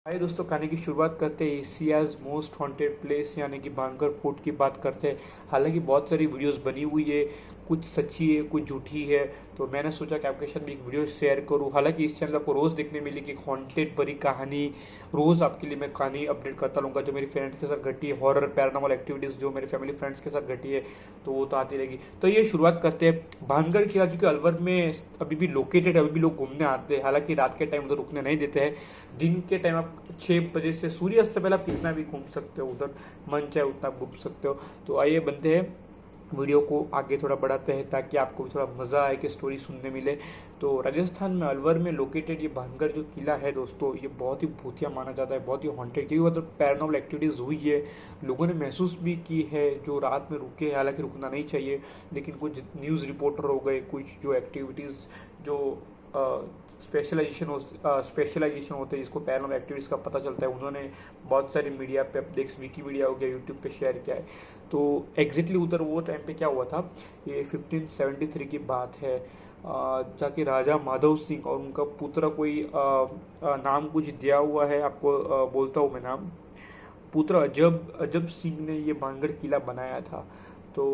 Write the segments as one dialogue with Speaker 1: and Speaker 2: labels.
Speaker 1: आइए दोस्तों, कहानी की शुरुआत करते हैं एशियाज मोस्ट हॉन्टेड प्लेस यानी कि भांगड़ फोर्ट की बात करते हैं। हालांकि बहुत सारी वीडियोस बनी हुई है, कुछ सच्ची है कुछ झूठी है। तो मैंने सोचा कि आपके साथ भी एक वीडियो शेयर करूं। हालांकि इस चैनल आपको रोज़ देखने मिलेगी हॉन्टेड भरी कहानी। रोज़ आपके लिए मैं कहानी अपडेट करता रहूँगा जो मेरी फ्रेंड्स के साथ घटी है, हॉरर पैरानॉर्मल एक्टिविटीज़ जो मेरे फैमिली फ्रेंड्स के साथ घटी है, तो वो तो आती रहेगी। तो ये शुरुआत करते हैं। भानगढ़ किला जो कि अलवर में अभी भी लोकेटेड है, अभी भी लोग घूमने आते हैं। हालांकि रात के टाइम उधर रुकने नहीं देते हैं। दिन के टाइम आप 6 बजे से सूर्यास्त से पहले आप कितना भी घूम सकते हो, उधर मन चाहे उतना आप घूम सकते हो। तो आइए बनते हैं, वीडियो को आगे थोड़ा बढ़ाते हैं ताकि आपको भी थोड़ा मज़ा आए कि स्टोरी सुनने मिले। तो राजस्थान में अलवर में लोकेटेड ये भानगढ़ जो किला है दोस्तों, ये बहुत ही भूतिया माना जाता है, बहुत ही हॉन्टेड, क्योंकि मतलब पैरानॉर्मल एक्टिविटीज़ हुई है, लोगों ने महसूस भी की है जो रात में रुके हैं। हालांकि रुकना नहीं चाहिए, लेकिन कुछ न्यूज़ रिपोर्टर हो गए, कुछ जो एक्टिविटीज़ जो स्पेशलाइजेशन होते हैं जिसको पैरानॉर्मल एक्टिविटीज़ का पता चलता है, उन्होंने बहुत सारी मीडिया पे अपडेट्स, विकीमीडिया हो गया, यूट्यूब पे शेयर किया है। तो एग्जैक्टली उधर वो टाइम पे क्या हुआ था, ये 1573 की बात है। जाके राजा माधव सिंह और उनका पुत्र कोई नाम कुछ दिया हुआ है आपको, बोलता हूँ मैं नाम। पुत्र अजब अजब सिंह ने ये भानगढ़ किला बनाया था। तो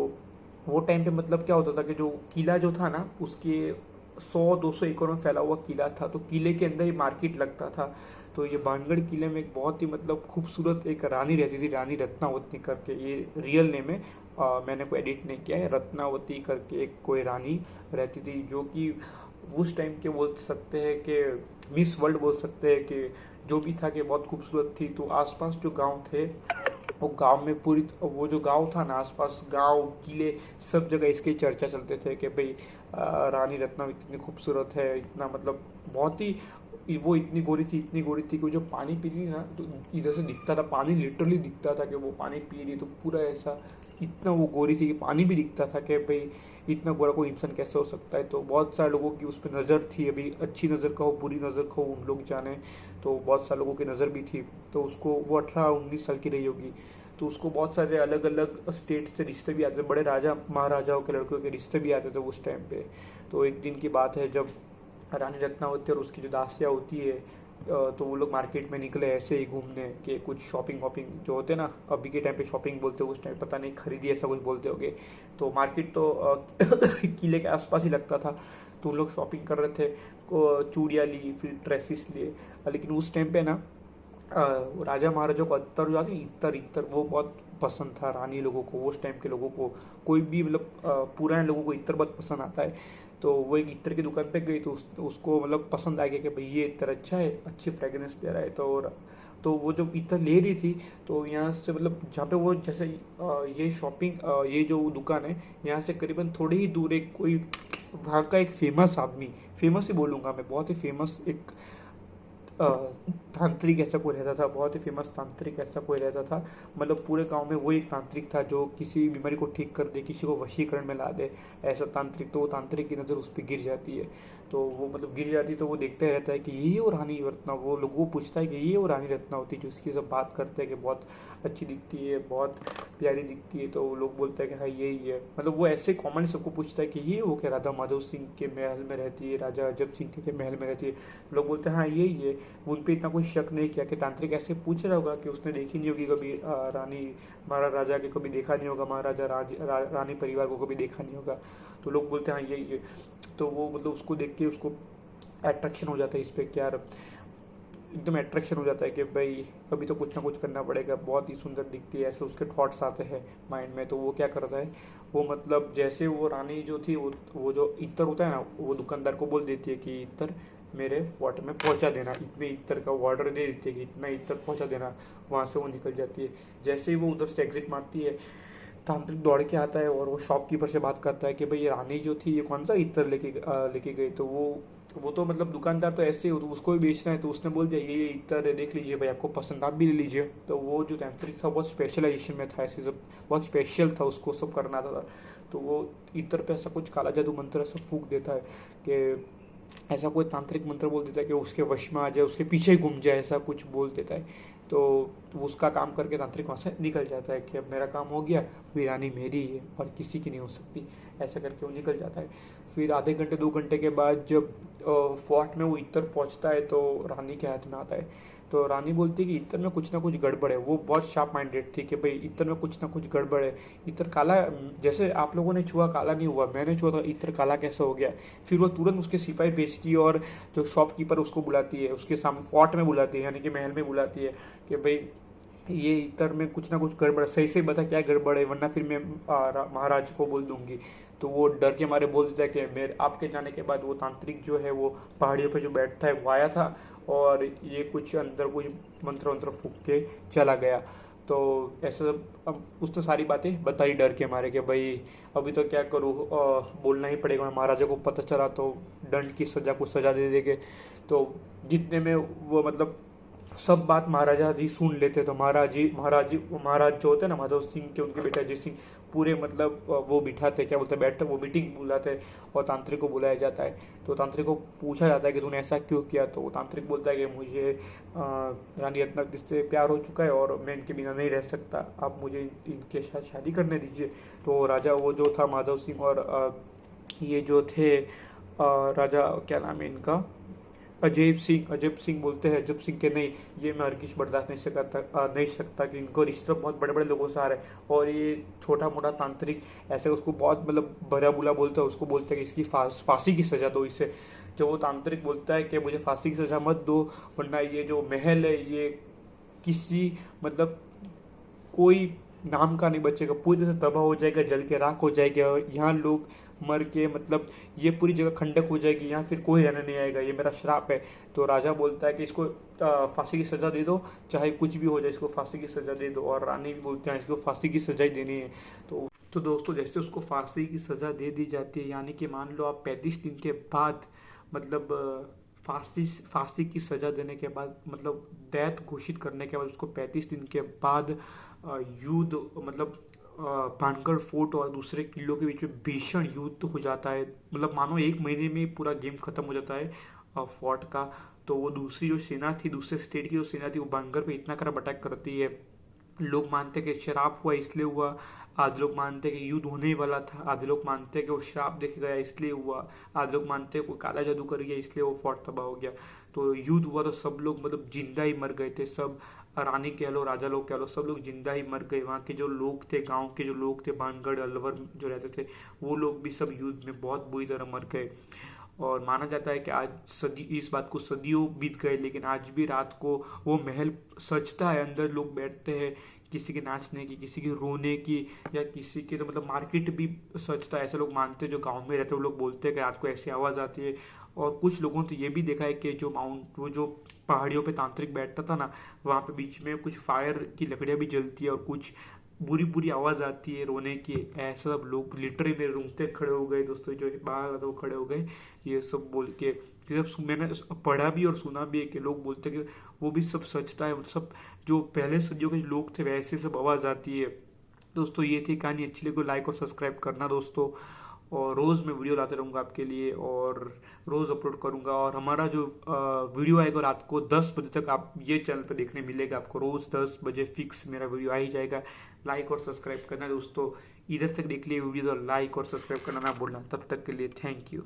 Speaker 1: वो टाइम पे मतलब क्या होता था कि जो किला जो था ना, उसके 100-200 एकड़ में फैला हुआ किला था। तो किले के अंदर ही मार्केट लगता था। तो ये भानगढ़ किले में एक बहुत ही मतलब खूबसूरत एक रानी रहती थी, रानी रत्नावती करके। ये रियल नेम है, मैंने कोई एडिट नहीं किया है। रत्नावती करके एक कोई रानी रहती थी जो कि उस टाइम के बोल सकते हैं कि मिस वर्ल्ड बोल सकते हैं कि जो भी था कि बहुत खूबसूरत थी। तो आसपास जो गांव थे, वो गांव में पूरी वो जो गांव था ना, आसपास गांव किले सब जगह इसकी चर्चा चलते थे कि भाई रानी रत्नम इतनी खूबसूरत है, इतना मतलब बहुत ही वो इतनी गोरी थी, इतनी गोरी थी कि वो जो पानी पी रही ना तो इधर से दिखता था, पानी लिटरली दिखता था कि वो पानी पी रही। तो पूरा ऐसा इतना वो गोरी थी कि पानी भी दिखता था कि भाई इतना गोरा कोई इंसान कैसे हो सकता है। तो बहुत सारे लोगों की उस पर नज़र थी। अभी अच्छी नज़र कहो बुरी नज़र कहो उन लोग जाने, तो बहुत सारे लोगों की नज़र भी थी। तो उसको वो 18-19 साल की रही होगी। तो उसको बहुत सारे अलग अलग स्टेट से रिश्ते भी आते थे, बड़े राजा महाराजाओं के लड़कों के रिश्ते भी आते थे उस टाइम पे। तो एक दिन की बात है जब रानी रत्नावती और उसकी जो दासियाँ होती है, तो वो लोग मार्केट में निकले ऐसे ही घूमने के कुछ शॉपिंग वॉपिंग जो होते हैं ना, अभी के टाइम पे शॉपिंग बोलते हो, उस टाइम पता नहीं खरीदी ऐसा कुछ बोलते होगे। तो मार्केट तो किले के आसपास ही लगता था। तो लोग शॉपिंग कर रहे थे, चूड़ियाँ ली, फिर ड्रेसेस लिए। लेकिन उस टाइम पे ना वो राजा महाराजा को अत्तर जो आती है, इत्तर इत्तर, वो बहुत पसंद था रानी लोगों को, उस टाइम के लोगों को। कोई भी मतलब पुराने लोगों को इत्तर बहुत पसंद आता है। तो वो एक इत्तर की दुकान पे गई तो उसको मतलब पसंद आ गया कि भाई ये इत्तर अच्छा है, अच्छी फ्रेगनेंस दे रहा है। तो वो जो इत्तर ले रही थी, तो यहाँ से मतलब जहाँ पे वो जैसे ये शॉपिंग, ये जो दुकान है, यहाँ से करीबन थोड़ी ही दूर एक कोई वहाँ का एक फेमस आदमी, फेमस ही बोलूँगा मैं, बहुत ही फेमस एक तांत्रिक ऐसा कोई रहता था, बहुत ही फेमस तांत्रिक ऐसा कोई रहता था। मतलब पूरे गांव में वो एक तांत्रिक था जो किसी बीमारी को ठीक कर दे, किसी को वशीकरण में ला दे, ऐसा तांत्रिक। तो वो तांत्रिक की नज़र उस पर गिर जाती है। तो वो मतलब गिर जाती है तो वो देखते रहता है कि ये वो रानी रत्ना, वो लोगों को पूछता है कि ये वो रानी रत्ना होती है जो उसकी सब बात करते हैं कि बहुत अच्छी दिखती है, बहुत प्यारी दिखती है। तो लोग बोलते हैं कि हाँ यही है। मतलब वो ऐसे कॉमन सबको पूछता है कि ये वो क्या राधा माधव सिंह के महल में रहती है, राजा अजब सिंह के महल में रहती है। लोग बोलते हैं हाँ यही है। उन पे इतना कोई शक नहीं किया कि तांत्रिक ऐसे पूछ रहा होगा कि उसने देखी नहीं होगी कभी रानी महाराजा के, कभी देखा नहीं होगा महाराजा रानी परिवार को कभी देखा नहीं होगा। तो लोग बोलते हैं हाँ यही है। तो वो मतलब उसको देख के उसको अट्रैक्शन हो जाता है इस पे, क्या एकदम अट्रैक्शन हो जाता है कि भाई अभी तो कुछ ना कुछ करना पड़ेगा, बहुत ही सुंदर दिखती है, ऐसे उसके थॉट्स आते हैं माइंड में। तो वो क्या करता है, वो मतलब जैसे वो रानी जो थी, वो जो इत्र होता है ना, वो दुकानदार को बोल देती है कि इत्र मेरे वाटर में पहुंचा देना, इतने इत्र का ऑर्डर दे देती है कि इतना इत्र पहुंचा देना। वहाँ से वो निकल जाती है। जैसे ही वो उधर से एग्जिट मारती है, तांत्रिक दौड़ के आता है और वो शॉपकीपर से बात करता है कि भाई ये रानी जो थी ये कौन सा इत्र लेके गई। तो वो तो मतलब दुकानदार तो ऐसे ही, तो उसको भी बेचना है, तो उसने बोल दिया ये इत्र है, देख लीजिए भाई, आपको पसंद आप भी ले लीजिए। तो वो जो तांत्रिक था बहुत स्पेशलाइजेशन में था, ऐसे सब बहुत स्पेशल था, उसको सब करना था। तो वो इत्र पे ऐसा कुछ काला जादू मंत्र ऐसा फूक देता है कि ऐसा कोई तांत्रिक मंत्र बोल देता है कि उसके वश में आ जाए, उसके पीछे घूम जाए, ऐसा कुछ बोल देता है। तो उसका काम करके तांत्रिक वहाँ से निकल जाता है कि अब मेरा काम हो गया, वीरानी मेरी है और किसी की नहीं हो सकती, ऐसा करके वो निकल जाता है। फिर आधे घंटे 2 घंटे के बाद जब फोर्ट में वो इतर पहुँचता है तो रानी के हाथ में आता है। तो रानी बोलती है कि इतर में कुछ ना कुछ गड़बड़ है। वो बहुत शार्प माइंडेड थी कि भाई इतर में कुछ ना कुछ गड़बड़ है, इतर काला जैसे आप लोगों ने छुआ काला नहीं हुआ, मैंने छुआ तो इतर काला कैसे हो गया। फिर वो तुरंत उसके सिपाही भेजती है और जो शॉपकीपर उसको बुलाती है, उसके सामने फोर्ट में बुलाती है, यानी कि महल में बुलाती है कि भाई ये इतर में कुछ ना कुछ गड़बड़ है, सही से बता क्या गड़बड़ है, वरना फिर मैं महाराज को बोल दूंगी। तो वो डर के मारे बोल देता है कि मेरे आपके जाने के बाद वो तांत्रिक जो है वो पहाड़ियों पे जो बैठता है वो आया था और ये कुछ अंदर कुछ मंत्र वंत्र फूक के चला गया। तो ऐसा अब उसने सारी बातें बताई डर के मारे कि भाई अभी तो क्या करूँ, बोलना ही पड़ेगा, महाराजा को पता चला तो दंड की सजा को सजा दे देंगे। तो जितने में वो मतलब सब बात महाराजा जी सुन लेते, तो महाराज जो होते हैं ना माधव सिंह के, उनके बेटा अजय सिंह पूरे मतलब वो बिठाते, क्या बोलते हैं, बैठते, वो मीटिंग बुलाते हैं और तांत्रिक को बुलाया जाता है। तो तांत्रिक को पूछा जाता है कि तूने ऐसा क्यों किया। तो वो तांत्रिक बोलता है कि मुझे रानी रत्नावती से प्यार हो चुका है और मैं इनके बिना नहीं रह सकता, आप मुझे इनके साथ शादी करने दीजिए। तो राजा वो जो था माधव सिंह और ये जो थे राजा क्या नाम है इनका, अजय सिंह बोलते हैं अजब सिंह के नहीं, ये मैं हरगिज बर्दाश्त नहीं सकता कि इनको रिश्ते बहुत बड़े बड़े लोगों से आ रहे हैं और ये छोटा मोटा तांत्रिक ऐसे उसको बहुत मतलब भरा बुला बोलता है, उसको बोलता है कि इसकी फांसी की सजा दो इसे। जो वो तांत्रिक बोलता है कि मुझे फांसी की सजा मत दो, वरना ये जो महल है ये किसी मतलब कोई नाम का नहीं बचेगा, पूरी तरह से तबाह हो जाएगा, जल के राख हो जाएगा, यहाँ लोग मर के मतलब ये पूरी जगह खंडक हो जाएगी, यहाँ फिर कोई रहने नहीं आएगा, ये मेरा श्राप है। तो राजा बोलता है कि इसको फांसी की सजा दे दो, चाहे कुछ भी हो जाए इसको फांसी की सजा दे दो। और रानी भी बोलते हैं इसको फांसी की सजा ही देनी है। तो दोस्तों जैसे उसको फांसी की सजा दे दी जाती है, यानी कि मान लो आप 35 दिन के बाद मतलब फांसी की सजा देने के बाद मतलब डेथ घोषित करने के बाद उसको 35 दिन के बाद युद्ध मतलब भानगढ़ फोर्ट और दूसरे किलों के बीच में भीषण युद्ध हो जाता है। मतलब मानो 1 महीने में पूरा गेम खत्म हो जाता है फोर्ट का। तो वो दूसरी जो सेना थी, दूसरे स्टेट की जो सेना थी, वो भानगढ़ पे इतना खराब अटैक करती है। लोग मानते हैं कि श्राप हुआ इसलिए हुआ, आधे लोग मानते हैं कि युद्ध होने ही वाला था, आधे लोग मानते हैं कि वो श्राप देखे गया इसलिए हुआ, आधे लोग मानते हैं कोई काला जादू कर गया इसलिए वो फोर्ट तबाह हो गया। तो युद्ध हुआ तो सब लोग मतलब जिंदा ही मर गए थे, सब रानी कह लो राजा लोग कह लो, सब लोग जिंदा ही मर गए। वहाँ के जो लोग थे, गांव के जो लोग थे, भानगढ़ अलवर जो रहते थे, वो लोग भी सब युद्ध में बहुत बुरी तरह मर गए। और माना जाता है कि आज सदी इस बात को सदियों बीत गए, लेकिन आज भी रात को वो महल सजता है, अंदर लोग बैठते हैं, किसी के नाचने की, किसी के रोने की, या किसी के तो मतलब मार्केट भी सजता है। ऐसे लोग मानते हैं जो गांव में रहते हैं, वो लोग बोलते हैं कि रात को ऐसी आवाज़ आती है। और कुछ लोगों ने तो ये भी देखा है कि वो जो पहाड़ियों पे तांत्रिक बैठता था ना, वहाँ पे बीच में कुछ फायर की लकड़ियाँ भी जलती है और कुछ बुरी बुरी आवाज़ आती है रोने की। ऐसा सब लोग लिटरली मेरे रूम तक खड़े हो गए दोस्तों, जो बाहर था वो खड़े हो गए ये सब बोल के। जब मैंने पढ़ा भी और सुना भी है कि लोग बोलते हैं कि वो भी सब सचता है, सब जो पहले सदियों के लोग थे वैसे सब आवाज़ आती है। दोस्तों ये थी कहानी, अच्छी लगी लाइक और सब्सक्राइब करना दोस्तों। और रोज़ मैं वीडियो लाते रहूँगा आपके लिए और रोज़ अपलोड करूँगा। और हमारा जो वीडियो आएगा रात को 10 बजे तक आप ये चैनल पर देखने मिलेगा आपको, रोज़ 10 बजे फिक्स मेरा वीडियो आ ही जाएगा। लाइक और सब्सक्राइब करना दोस्तों, इधर तक देख लिए वीडियो तो लाइक और सब्सक्राइब करना ना भूलना। तब तक के लिए थैंक यू।